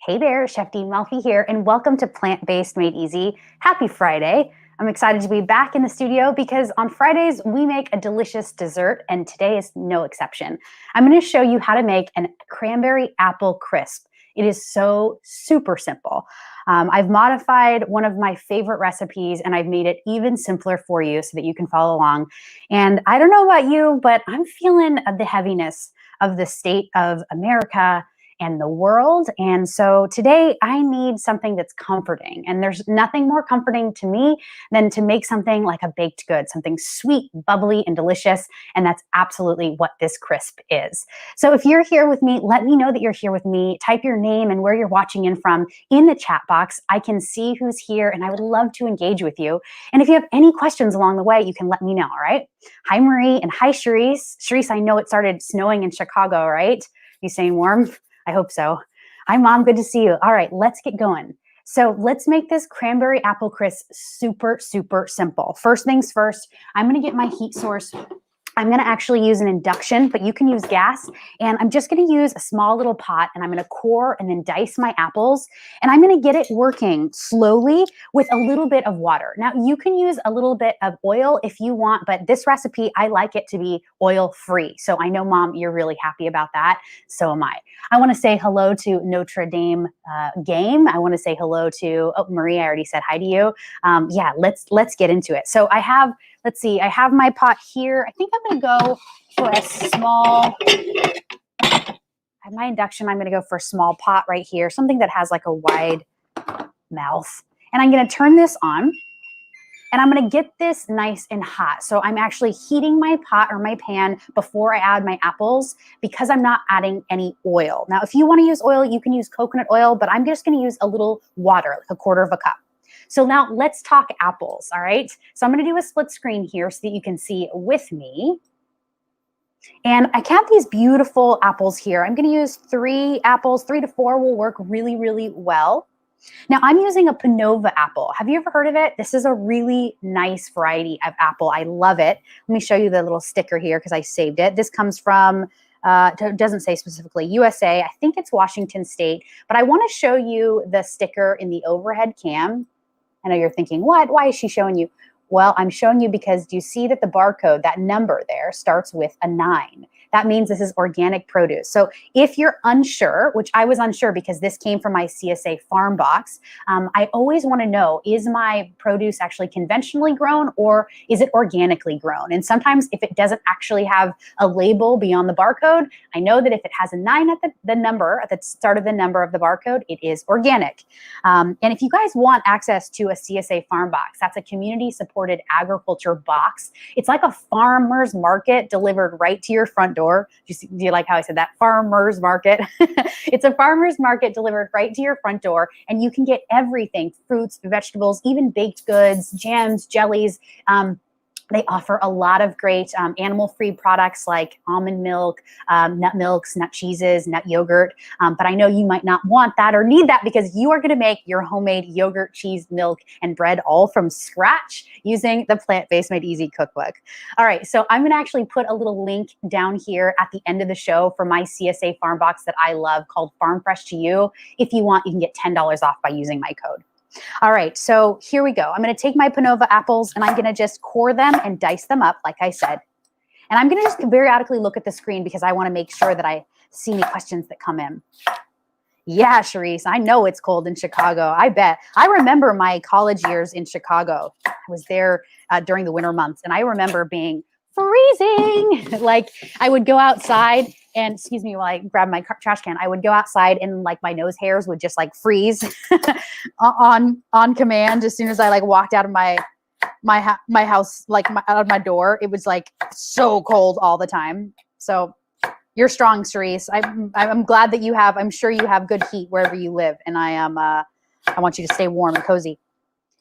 Hey there, Chef D Malfi here, and welcome to Plant-Based Made Easy. Happy Friday. I'm excited to be back in the studio because on Fridays we make a delicious dessert, and today is no exception. I'm going to show you how to make a cranberry apple crisp. It is so super simple. I've modified one of my favorite recipes and I've made it even simpler for you so that you can follow along. And I don't know about you, but I'm feeling the heaviness of the state of America and the world. And so today I need something that's comforting. And there's nothing more comforting to me than to make something like a baked good, something sweet, bubbly, and delicious. And that's absolutely what this crisp is. So if you're here with me, let me know that you're here with me. Type your name and where you're watching in from in the chat box. I can see who's here and I would love to engage with you. And if you have any questions along the way, you can let me know, all right? Hi, Marie, and hi, Charisse. Charisse, I know it started snowing in Chicago, right? You staying warm? I hope so. Hi, Mom. Good to see you. All right, let's get going. So let's make this cranberry apple crisp super, super simple. First things first, I'm going to get my heat source. I'm going to actually use an induction, but you can use gas. And I'm just going to use a small little pot and I'm going to core and then dice my apples. And I'm going to get it working slowly with a little bit of water. Now you can use a little bit of oil if you want, but this recipe, I like it to be oil free. So I know, Mom, you're really happy about that. So am I. I want to say hello to Notre Dame game. I want to say hello to, oh, Marie, I already said hi to you. Yeah, let's get into it. So I have, let's see, I have my pot here. I think I'm going to go for a small, I have my induction. I'm going to go for a small pot right here, something that has like a wide mouth. And I'm going to turn this on and I'm going to get this nice and hot. So I'm actually heating my pot or my pan before I add my apples because I'm not adding any oil. Now, if you want to use oil, you can use coconut oil, but I'm just going to use a little water, like a quarter of a cup. So now let's talk apples, all right? So I'm going to do a split screen here so that you can see with me. And I have these beautiful apples here. I'm going to use 3 apples. 3 to 4 will work really, really well. Now I'm using a Panova apple. Have you ever heard of it? This is a really nice variety of apple. I love it. Let me show you the little sticker here because I saved it. This comes from it doesn't say specifically USA. I think it's Washington State, but I want to show you the sticker in the overhead cam. I know you're thinking, what? Why is she showing you? Well, I'm showing you because do you see that the barcode, that number there starts with a 9? That means this is organic produce. So if you're unsure, which I was unsure because this came from my CSA farm box, I always want to know, is my produce actually conventionally grown or is it organically grown? And sometimes if it doesn't actually have a label beyond the barcode, I know that if it has a 9 at the number, at the start of the number of the barcode, it is organic. And if you guys want access to a CSA farm box, that's a community supported agriculture box. It's like a farmer's market delivered right to your front door. Do you like how I said that? Farmer's market. It's a farmer's market delivered right to your front door, and you can get everything, fruits, vegetables, even baked goods, jams, jellies. They offer a lot of great animal-free products like almond milk, nut milks, nut cheeses, nut yogurt. But I know you might not want that or need that because you are going to make your homemade yogurt, cheese, milk, and bread all from scratch using the Plant-Based Made Easy Cookbook. All right, so I'm going to actually put a little link down here at the end of the show for my CSA farm box that I love called Farm Fresh to You. If you want, you can get $10 off by using my code. All right, so here we go. I'm going to take my Panova apples and I'm going to just core them and dice them up, like I said. And I'm going to just periodically look at the screen because I want to make sure that I see any questions that come in. Yeah, Charisse, I know it's cold in Chicago. I bet. I remember my college years in Chicago. I was there during the winter months, and I remember being freezing. Like I would go outside and, excuse me, while I grab my trash can, I would go outside and like my nose hairs would just like freeze on command as soon as I like walked out of my house, like out of my door. It was like so cold all the time. So you're strong, Charisse. I'm glad that you have, I'm sure you have good heat wherever you live. And I want you to stay warm and cozy.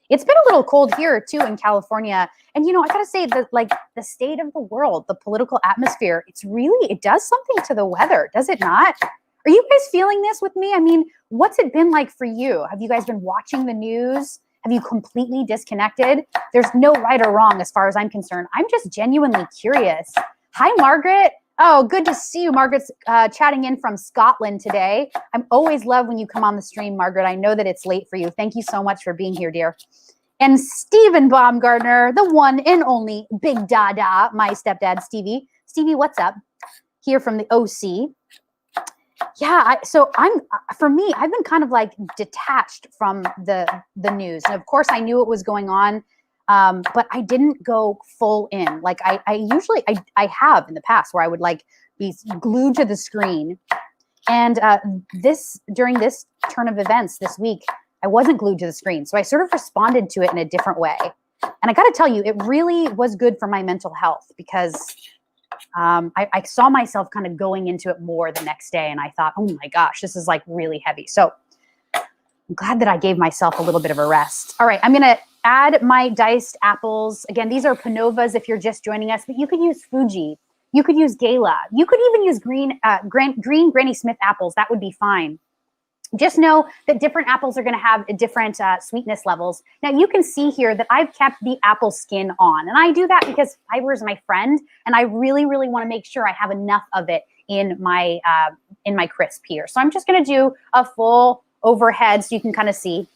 It's been a little cold here too in California. And you know, I gotta say that like the state of the world, the political atmosphere, it does something to the weather, does it not? Are you guys feeling this with me? I mean, what's it been like for you? Have you guys been watching the news? Have you completely disconnected? There's no right or wrong as far as I'm concerned. I'm just genuinely curious. Hi, Margaret. Oh, good to see you. Margaret's chatting in from Scotland today. I'm always love when you come on the stream, Margaret. I know that it's late for you. Thank you so much for being here, dear. And Stephen Baumgartner, the one and only Big Dada, my stepdad, Stevie. Stevie, what's up? Here from the OC. Yeah, for me, I've been kind of like detached from the news. And of course, I knew what was going on, but I didn't go full in. Like I usually have in the past, where I would like be glued to the screen. And during this turn of events this week, I wasn't glued to the screen. So I sort of responded to it in a different way. And I got to tell you, it really was good for my mental health, because I saw myself kind of going into it more the next day. And I thought, oh my gosh, this is like really heavy. So I'm glad that I gave myself a little bit of a rest. All right, I'm going to add my diced apples. Again, these are Panovas if you're just joining us, but you could use Fuji. You could use Gala. You could even use green Granny Smith apples. That would be fine. Just know that different apples are going to have different sweetness levels. Now you can see here that I've kept the apple skin on, and I do that because fiber is my friend, and I really, really want to make sure I have enough of it in my crisp here. So I'm just going to do a full overhead so you can kind of see.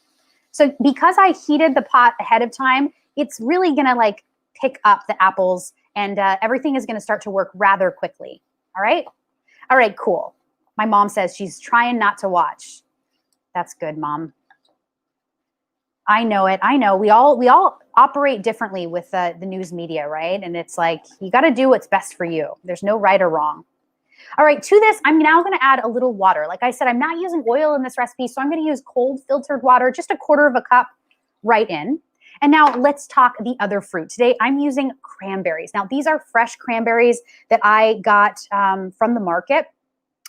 So because I heated the pot ahead of time, it's really going to like pick up the apples, and everything is going to start to work rather quickly. All right, cool. My mom says she's trying not to watch. That's good, Mom. I know it. I know. We all operate differently with the news media, right? And it's like, you got to do what's best for you. There's no right or wrong. All right, to this, I'm now going to add a little water. Like I said, I'm not using oil in this recipe, so I'm going to use cold filtered water, just a 1/4 cup right in. And now let's talk the other fruit. Today, I'm using cranberries. Now, these are fresh cranberries that I got from the market.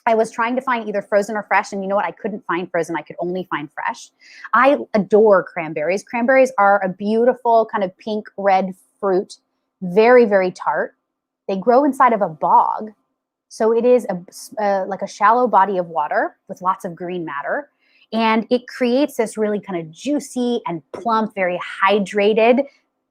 I was trying to find either frozen or fresh, and you know what? I couldn't find frozen. I could only find fresh. I adore cranberries. Cranberries are a beautiful kind of pink red fruit, very, very tart. They grow inside of a bog. So it is like a shallow body of water with lots of green matter. And it creates this really kind of juicy and plump, very hydrated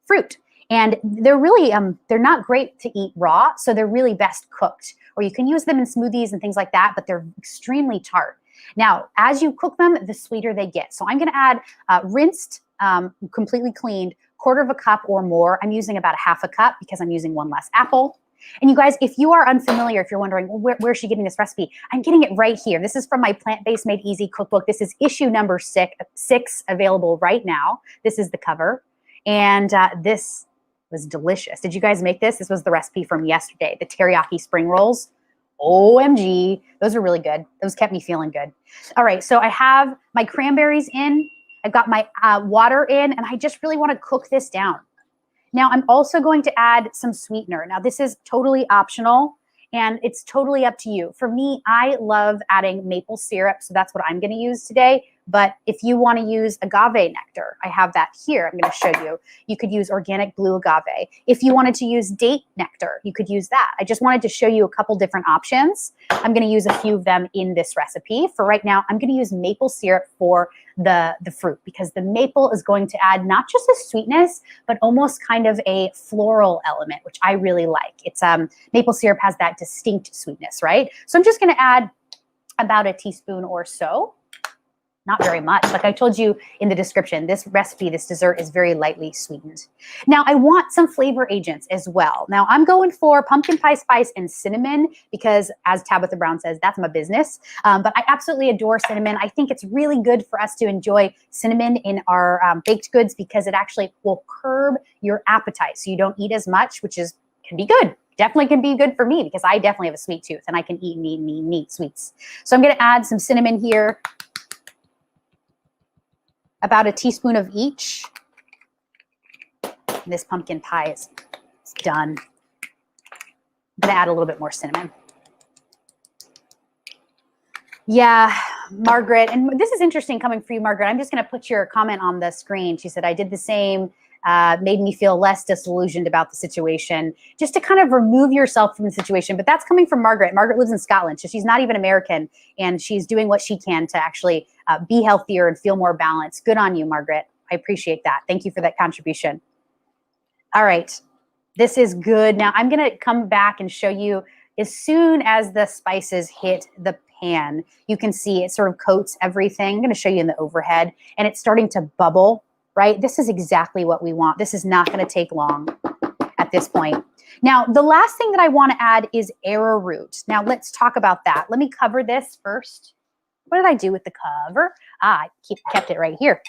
fruit. And they're really, they're not great to eat raw, so they're really best cooked. Or you can use them in smoothies and things like that, but they're extremely tart. Now, as you cook them, the sweeter they get. So I'm gonna add rinsed, completely cleaned, 1/4 cup or more. I'm using about 1/2 cup because I'm using one less apple. And you guys, if you are unfamiliar, if you're wondering, well, where is she getting this recipe? I'm getting it right here. This is from my Plant-Based Made Easy Cookbook. This is issue number 6, available right now. This is the cover. And this was delicious. Did you guys make this? This was the recipe from yesterday, the teriyaki spring rolls. OMG, those are really good. Those kept me feeling good. All right, so I have my cranberries in. I've got my water in, and I just really want to cook this down. Now, I'm also going to add some sweetener. Now, this is totally optional, and it's totally up to you. For me, I love adding maple syrup, so that's what I'm going to use today. But if you want to use agave nectar, I have that here. I'm going to show you. You could use organic blue agave. If you wanted to use date nectar, you could use that. I just wanted to show you a couple different options. I'm going to use a few of them in this recipe. For right now, I'm going to use maple syrup for the fruit, because the maple is going to add not just a sweetness, but almost kind of a floral element, which I really like. It's maple syrup has that distinct sweetness, right? So I'm just going to add about a teaspoon or so. Not very much. Like I told you in the description, this recipe, this dessert is very lightly sweetened. Now I want some flavor agents as well. Now I'm going for pumpkin pie spice and cinnamon because, as Tabitha Brown says, that's my business. But I absolutely adore cinnamon. I think it's really good for us to enjoy cinnamon in our baked goods because it actually will curb your appetite. So you don't eat as much, which can be good. Definitely can be good for me because I definitely have a sweet tooth and I can eat sweets. So I'm going to add some cinnamon here. About a teaspoon of each. And this pumpkin pie is done. I'm gonna add a little bit more cinnamon. Yeah, Margaret, and this is interesting coming for you, Margaret. I'm just gonna put your comment on the screen. She said, I did the same, made me feel less disillusioned about the situation, just to kind of remove yourself from the situation. But that's coming from Margaret. Margaret lives in Scotland, so she's not even American, and she's doing what she can to actually be healthier and feel more balanced. Good on you, Margaret. I appreciate that. Thank you for that contribution. All right, this is good. Now I'm gonna come back and show you as soon as the spices hit the pan, you can see it sort of coats everything. I'm going to show you in the overhead, and it's starting to bubble, right? This is exactly what we want. This is not going to take long at this point. Now, the last thing that I want to add is arrowroot. Now, let's talk about that. Let me cover this first. What did I do with the cover? I kept it right here.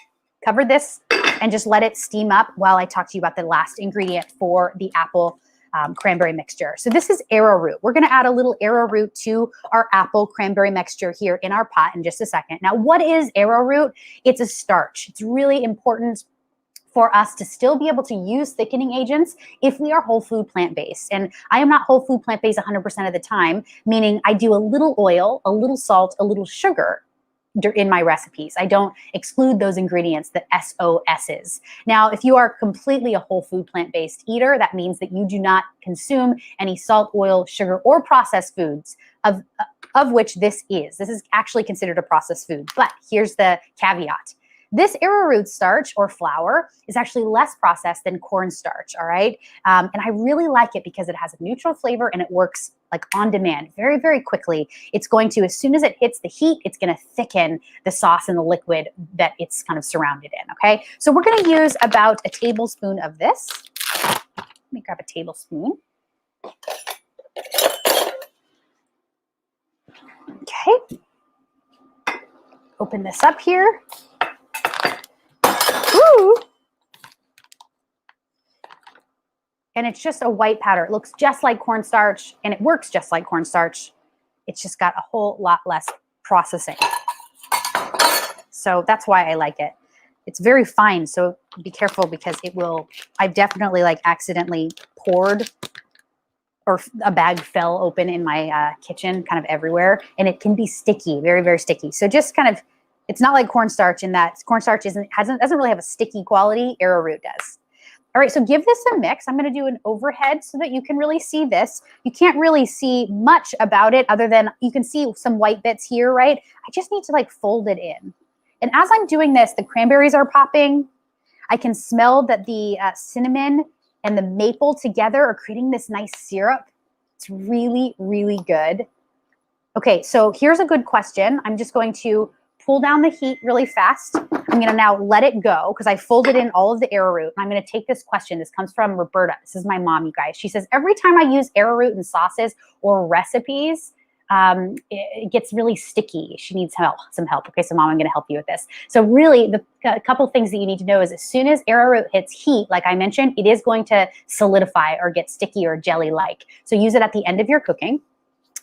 Cover this and just let it steam up while I talk to you about the last ingredient for the apple cranberry mixture. So this is arrowroot. We're going to add a little arrowroot to our apple cranberry mixture here in our pot in just a second. Now, what is arrowroot? It's a starch. It's really important for us to still be able to use thickening agents if we are whole food plant-based. And I am not whole food plant-based 100% of the time, meaning I do a little oil, a little salt, a little sugar in my recipes. I don't exclude those ingredients, the SOSs. Now, if you are completely a whole food plant-based eater, that means that you do not consume any salt, oil, sugar, or processed foods, of which this is. This is actually considered a processed food. But here's the caveat. This arrowroot starch or flour is actually less processed than cornstarch, all right? And I really like it because it has a neutral flavor and it works like on demand very, very quickly. It's going to, as soon as it hits the heat, it's going to thicken the sauce and the liquid that it's kind of surrounded in, okay? So we're going to use about a tablespoon of this. Let me grab a tablespoon. Okay. Open this up here. Ooh. And it's just a white powder. It looks just like cornstarch and it works just like cornstarch. It's just got a whole lot less processing. So that's why I like it. It's very fine, so be careful because it will, I've definitely like accidentally poured or a bag fell open in my kitchen kind of everywhere, and it can be sticky, very, very sticky. So just kind of, it's not like cornstarch in that cornstarch doesn't really have a sticky quality. Arrowroot does. All right, so give this a mix. I'm going to do an overhead so that you can really see this. You can't really see much about it other than you can see some white bits here, right? I just need to like fold it in. And as I'm doing this, the cranberries are popping. I can smell that the cinnamon and the maple together are creating this nice syrup. It's really, really good. Okay, so here's a good question. I'm just going to pull down the heat really fast. I'm going to now let it go because I folded in all of the arrowroot. I'm going to take this question. This comes from Roberta. This is my mom, you guys. She says, every time I use arrowroot in sauces or recipes, it gets really sticky. She needs some help. Okay, so mom, I'm going to help you with this. So really, a couple things that you need to know is as soon as arrowroot hits heat, like I mentioned, it is going to solidify or get sticky or jelly-like. So use it at the end of your cooking.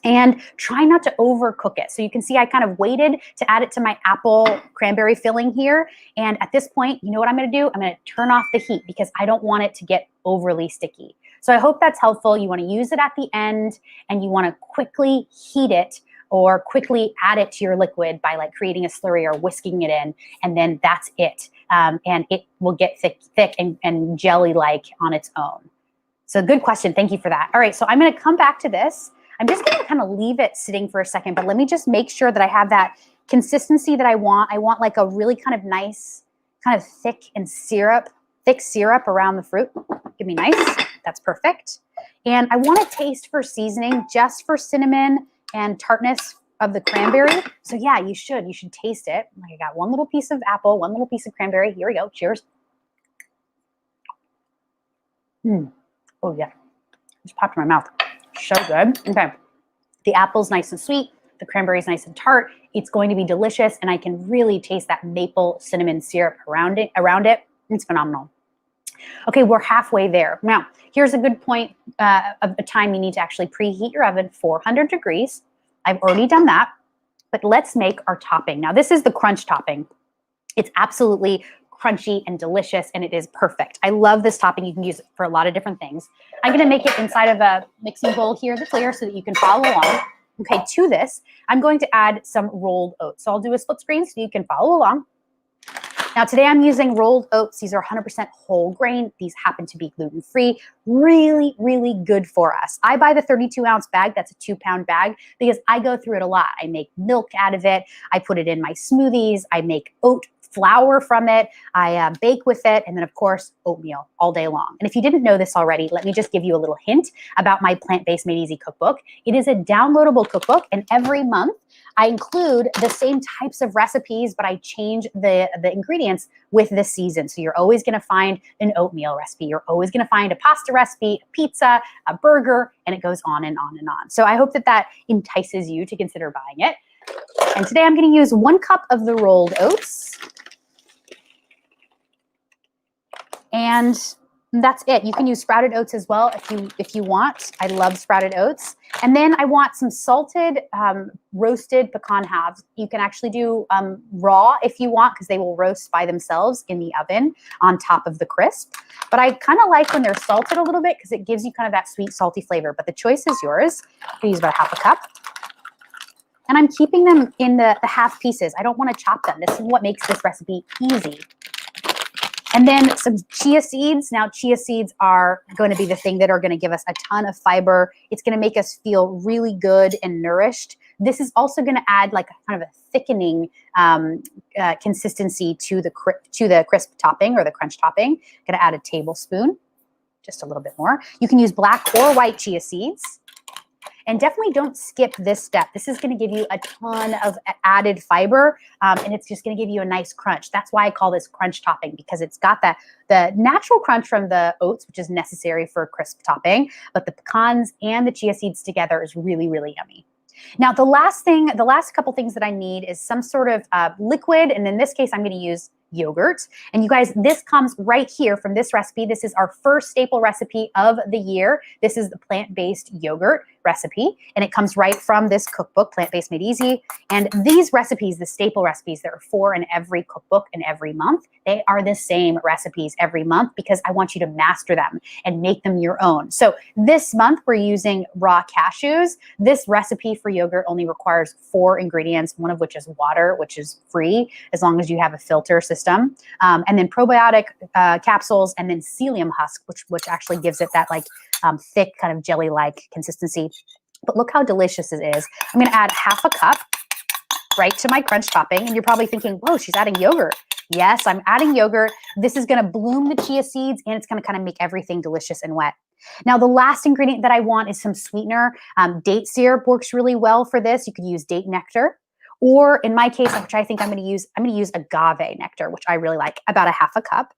And try not to overcook it. So you can see I kind of waited to add it to my apple cranberry filling here. And at this point, you know what I'm going to do? I'm going to turn off the heat because I don't want it to get overly sticky. So I hope that's helpful. You want to use it at the end and you want to quickly heat it or quickly add it to your liquid by like creating a slurry or whisking it in. And then that's it. And it will get thick and jelly-like on its own. So good question. Thank you for that. All right, so I'm going to come back to this. I'm just going to kind of leave it sitting for a second, but let me just make sure that I have that consistency that I want. I want like a really kind of nice, kind of thick syrup around the fruit. Give me nice. That's perfect. And I want to taste for seasoning just for cinnamon and tartness of the cranberry. So yeah, you should taste it. I got one little piece of apple, one little piece of cranberry. Here we go. Cheers. Oh yeah. Just popped in my mouth. So good. Okay. The apple's nice and sweet. The cranberry's nice and tart. It's going to be delicious. And I can really taste that maple cinnamon syrup around it. It's phenomenal. Okay, we're halfway there. Now, here's a good point of the time you need to actually preheat your oven, 400 degrees. I've already done that. But let's make our topping. Now, this is the crunch topping. It's absolutely crunchy and delicious, and it is perfect. I love this topping. You can use it for a lot of different things. I'm going to make it inside of a mixing bowl here that's clear so that you can follow along. Okay, to this, I'm going to add some rolled oats. So I'll do a split screen so you can follow along. Now, today I'm using rolled oats. These are 100% whole grain. These happen to be gluten-free. Really, really good for us. I buy the 32-ounce bag. That's a 2-pound bag because I go through it a lot. I make milk out of it. I put it in my smoothies. I make oat flour from it. I bake with it. And then, of course, oatmeal all day long. And if you didn't know this already, let me just give you a little hint about my Plant-Based Made Easy cookbook. It is a downloadable cookbook, and every month I include the same types of recipes, but I change the ingredients with the season. So you're always going to find an oatmeal recipe. You're always going to find a pasta recipe, a pizza, a burger, and it goes on and on and on. So I hope that that entices you to consider buying it. And today I'm going to use 1 cup of the rolled oats. And that's it. You can use sprouted oats as well if you want. I love sprouted oats. And then I want some salted roasted pecan halves. You can actually do raw if you want, because they will roast by themselves in the oven on top of the crisp. But I kind of like when they're salted a little bit because it gives you kind of that sweet, salty flavor. But the choice is yours. I use about 1/2 cup. And I'm keeping them in the half pieces. I don't want to chop them. This is what makes this recipe easy. And then some chia seeds. Now, chia seeds are going to be the thing that are going to give us a ton of fiber. It's going to make us feel really good and nourished. This is also going to add like a kind of a thickening consistency to the crisp topping or the crunch topping. Going to add a tablespoon, just a little bit more. You can use black or white chia seeds. And definitely don't skip this step. This is going to give you a ton of added fiber, and it's just going to give you a nice crunch. That's why I call this crunch topping, because it's got the natural crunch from the oats, which is necessary for a crisp topping, but the pecans and the chia seeds together is really, really yummy. Now, the last couple things that I need is some sort of liquid, and in this case, I'm going to use yogurt. And you guys, this comes right here from this recipe. This is our first staple recipe of the year. This is the plant-based yogurt recipe, and it comes right from this cookbook, Plant-Based Made Easy. And these recipes, the staple recipes, there are 4 in every cookbook and every month. They are the same recipes every month because I want you to master them and make them your own. So this month we're using raw cashews. This recipe for yogurt only requires 4 ingredients, one of which is water, which is free as long as you have a filter system, and then probiotic capsules, and then psyllium husk, which actually gives it that like thick kind of jelly-like consistency. But look how delicious it is. I'm going to add 1/2 cup right to my crunch topping. And you're probably thinking, whoa, she's adding yogurt. Yes, I'm adding yogurt. This is going to bloom the chia seeds, and it's going to kind of make everything delicious and wet. Now, the last ingredient that I want is some sweetener. Date syrup works really well for this. You could use date nectar. Or in my case, which I think I'm going to use agave nectar, which I really like, about 1/2 cup.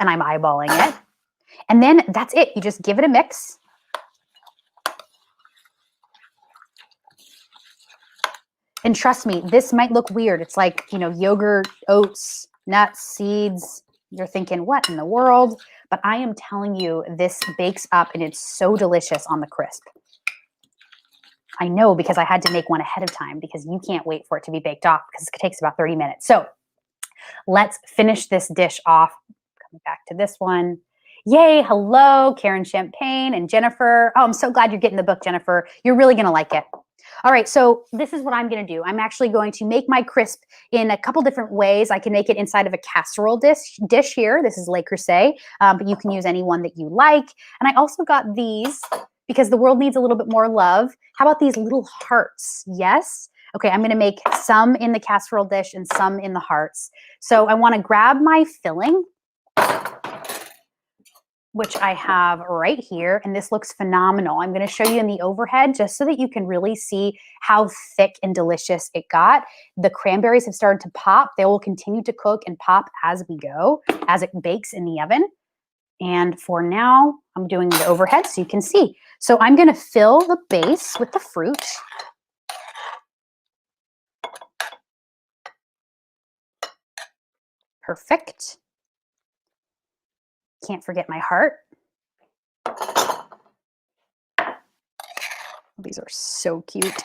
And I'm eyeballing it. And then that's it. You just give it a mix. And trust me, this might look weird. It's like, yogurt, oats, nuts, seeds. You're thinking, what in the world? But I am telling you, this bakes up and it's so delicious on the crisp. I know, because I had to make one ahead of time because you can't wait for it to be baked off because it takes about 30 minutes. So let's finish this dish off. Coming back to this one. Yay, hello, Karen Champagne and Jennifer. Oh, I'm so glad you're getting the book, Jennifer. You're really going to like it. All right, so this is what I'm going to do. I'm actually going to make my crisp in a couple different ways. I can make it inside of a casserole dish here. This is Le Creuset, but you can use any one that you like. And I also got these because the world needs a little bit more love. How about these little hearts? Yes? Okay, I'm going to make some in the casserole dish and some in the hearts. So I want to grab my filling, which I have right here, and this looks phenomenal. I'm going to show you in the overhead just so that you can really see how thick and delicious it got. The cranberries have started to pop. They will continue to cook and pop as we go, as it bakes in the oven. And for now, I'm doing the overhead so you can see. So I'm going to fill the base with the fruit. Perfect. Can't forget my heart. These are so cute.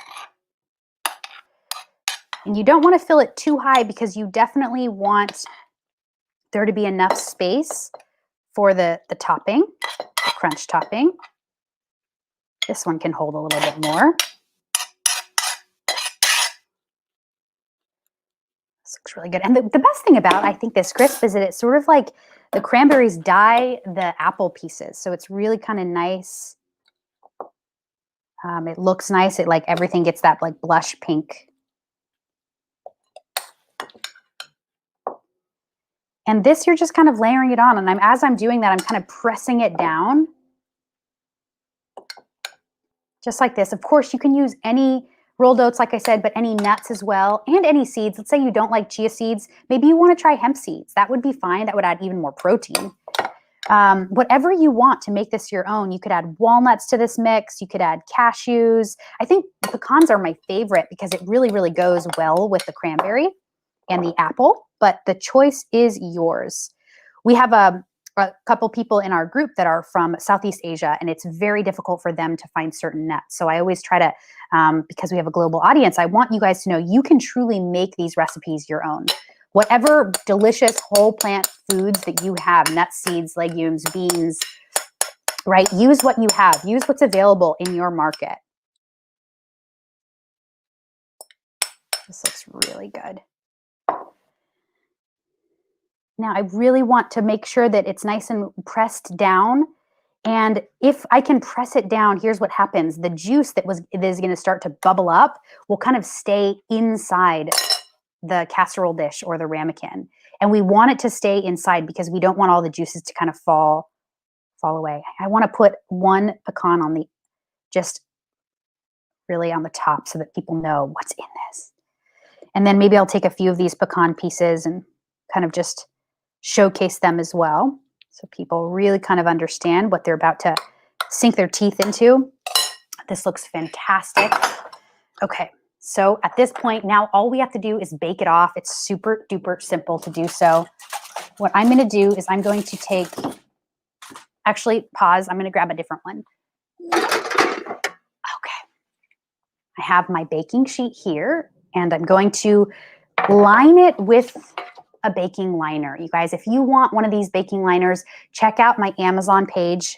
And you don't want to fill it too high because you definitely want there to be enough space for the topping, the crunch topping. This one can hold a little bit more. This looks really good. And the best thing about, I think, this crisp is that it's sort of like the cranberries dye the apple pieces. So it's really kind of nice. It looks nice. It like everything gets that like blush pink. And this, you're just kind of layering it on. And as I'm doing that, I'm kind of pressing it down. Just like this. Of course, you can use any rolled oats, like I said, but any nuts as well, and any seeds. Let's say you don't like chia seeds. Maybe you want to try hemp seeds. That would be fine. That would add even more protein. Whatever you want to make this your own. You could add walnuts to this mix. You could add cashews. I think pecans are my favorite because it really, really goes well with the cranberry and the apple, but the choice is yours. We have a couple people in our group that are from Southeast Asia, and it's very difficult for them to find certain nuts. So I always try to, because we have a global audience, I want you guys to know you can truly make these recipes your own. Whatever delicious whole plant foods that you have, nuts, seeds, legumes, beans, right? Use what you have. Use what's available in your market. This looks really good. Now I really want to make sure that it's nice and pressed down. And if I can press it down, here's what happens. The juice that is going to start to bubble up will kind of stay inside the casserole dish or the ramekin. And we want it to stay inside because we don't want all the juices to kind of fall away. I want to put one pecan on the, just really on the top so that people know what's in this. And then maybe I'll take a few of these pecan pieces and kind of just showcase them as well. So people really kind of understand what they're about to sink their teeth into. This looks fantastic. Okay, so at this point, now all we have to do is bake it off. It's super duper simple to do so. What I'm gonna do is I'm going to take, actually pause, I'm gonna grab a different one. Okay, I have my baking sheet here and I'm going to line it with a baking liner. You guys, if you want one of these baking liners, check out my Amazon page,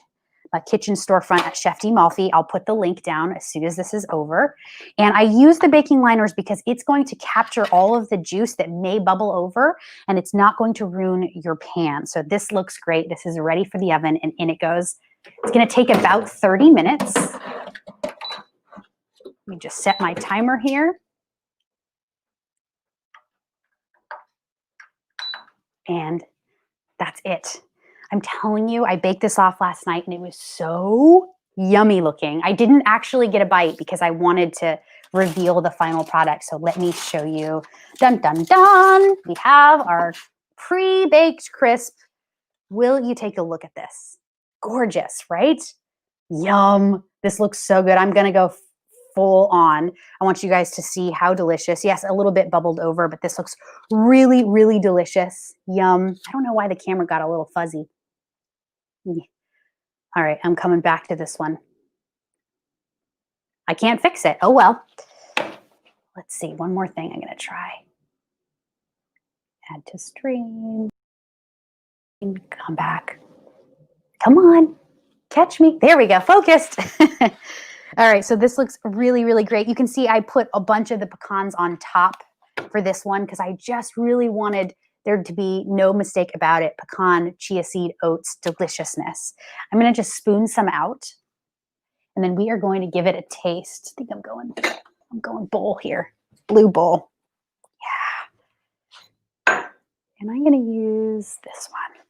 my kitchen storefront at Chef D Malfi. I'll put the link down as soon as this is over. And I use the baking liners because it's going to capture all of the juice that may bubble over and it's not going to ruin your pan. So this looks great. This is ready for the oven and in it goes. It's going to take about 30 minutes. Let me just set my timer here. And that's it. I'm telling you, I baked this off last night and it was so yummy looking. I didn't actually get a bite because I wanted to reveal the final product. So let me show you. Dun, dun, dun. We have our pre-baked crisp. Will you take a look at this? Gorgeous, right? Yum. This looks so good. I'm going to go full on. I want you guys to see how delicious. Yes, a little bit bubbled over, but this looks really, really delicious. Yum. I don't know why the camera got a little fuzzy. All right, I'm coming back to this one. I can't fix it. Oh, well. Let's see. One more thing I'm going to try. Add to stream. Come back. Come on. Catch me. There we go. Focused. All right, so this looks really, really great. You can see I put a bunch of the pecans on top for this one because I just really wanted there to be no mistake about it. Pecan, chia seed, oats, deliciousness. I'm going to just spoon some out, and then we are going to give it a taste. I think I'm going bowl here, blue bowl. Yeah. And I'm going to use this one.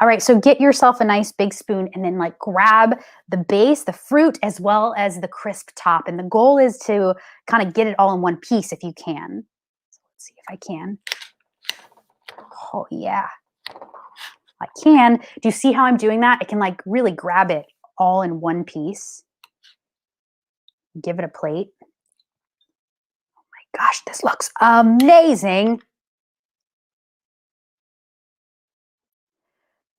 All right, so get yourself a nice big spoon and then like grab the base, the fruit, as well as the crisp top. And the goal is to kind of get it all in one piece if you can. So let's see if I can. Oh yeah, I can. Do you see how I'm doing that? I can like really grab it all in one piece. Give it a plate. Oh my gosh, this looks amazing.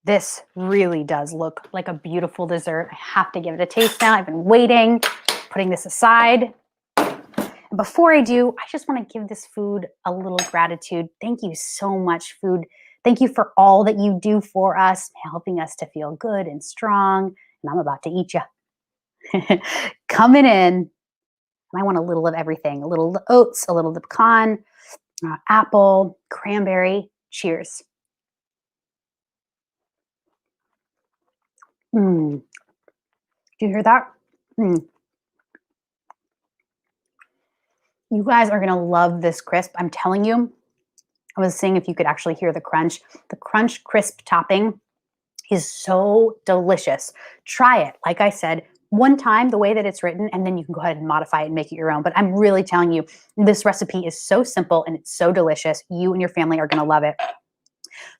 This really does look like a beautiful dessert. I have to give it a taste now. I've been waiting, putting this aside. And before I do, I just want to give this food a little gratitude. Thank you so much, food. Thank you for all that you do for us, helping us to feel good and strong. And I'm about to eat you. Coming in, and I want a little of everything. A little of the oats, a little of the pecan, apple, cranberry. Cheers. Do you hear that? You guys are going to love this crisp. I'm telling you, I was seeing if you could actually hear the crunch. The crunch crisp topping is so delicious. Try it. Like I said, one time the way that it's written, and then you can go ahead and modify it and make it your own. But I'm really telling you, this recipe is so simple and it's so delicious. You and your family are going to love it.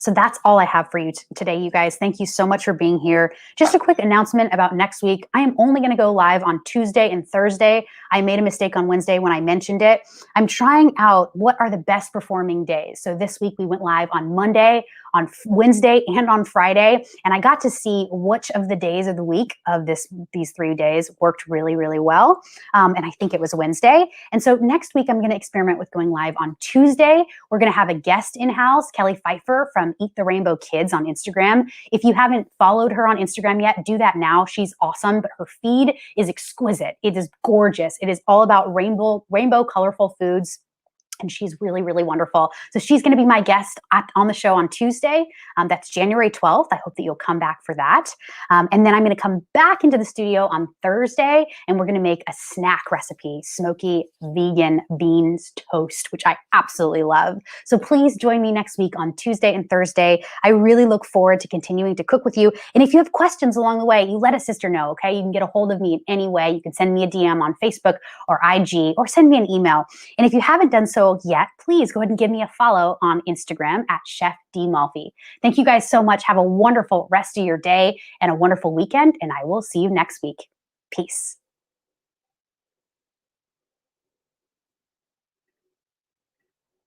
So that's all I have for you today, you guys. Thank you so much for being here. Just a quick announcement about next week. I am only going to go live on Tuesday and Thursday. I made a mistake on Wednesday when I mentioned it. I'm trying out what are the best performing days. So this week we went live on Monday, on Wednesday, and on Friday. And I got to see which of the days of the week of these 3 days worked really, really well. And I think it was Wednesday. And so next week I'm going to experiment with going live on Tuesday. We're going to have a guest in-house, Kelly Pfeiffer from Eat the Rainbow Kids on Instagram. If you haven't followed her on Instagram yet, do that now. She's awesome, but her feed is exquisite. It is gorgeous. It is all about rainbow colorful foods. And she's really, really wonderful. So she's going to be my guest on the show on Tuesday. That's January 12th. I hope that you'll come back for that. And then I'm going to come back into the studio on Thursday, and we're going to make a snack recipe, smoky vegan beans toast, which I absolutely love. So please join me next week on Tuesday and Thursday. I really look forward to continuing to cook with you. And if you have questions along the way, you let a sister know, okay? You can get a hold of me in any way. You can send me a DM on Facebook or IG, or send me an email. And if you haven't done so yet, please go ahead and give me a follow on Instagram at Chef D Malfi. Thank you guys so much. Have a wonderful rest of your day and a wonderful weekend, and I will see you next week. Peace.